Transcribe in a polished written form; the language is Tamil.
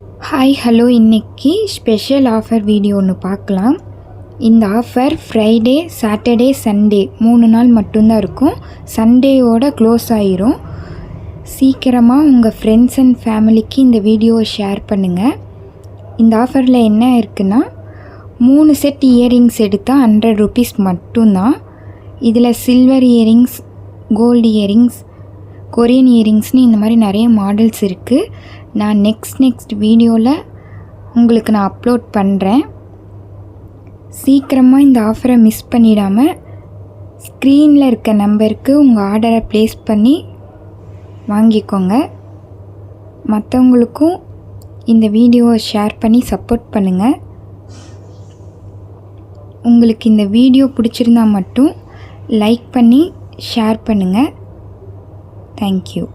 ஹாய் ஹலோ, இன்றைக்கி ஸ்பெஷல் ஆஃபர் வீடியோ ஒன்று பார்க்கலாம். இந்த ஆஃபர் ஃப்ரைடே, சாட்டர்டே, சண்டே 3 நாள் மட்டும்தான் இருக்கும். சண்டேயோட க்ளோஸ் ஆகிரும். சீக்கிரமாக உங்கள் ஃப்ரெண்ட்ஸ் அண்ட் ஃபேமிலிக்கு இந்த வீடியோவை ஷேர் பண்ணுங்கள். இந்த ஆஃபரில் என்ன இருக்குன்னா 3 செட் இயரிங்ஸ் எடுத்தால் 100 rupees மட்டும்தான். இதில் silver earrings, gold earrings, Korean இயரிங்ஸ்னு இந்த மாதிரி நிறைய மாடல்ஸ் இருக்குது. நான் நெக்ஸ்ட் வீடியோவில் உங்களுக்கு நான் அப்லோட் பண்ணுறேன். சீக்கிரமாக இந்த ஆஃபரை மிஸ் பண்ணிடாமல் ஸ்க்ரீனில் இருக்க நம்பருக்கு உங்கள் ஆர்டரை ப்ளேஸ் பண்ணி வாங்கிக்கோங்க. மற்றவங்களுக்கும் இந்த வீடியோவை ஷேர் பண்ணி சப்போர்ட் பண்ணுங்கள். உங்களுக்கு இந்த வீடியோ பிடிச்சிருந்தா மட்டும் லைக் பண்ணி ஷேர் பண்ணுங்கள். தேங்க்யூ.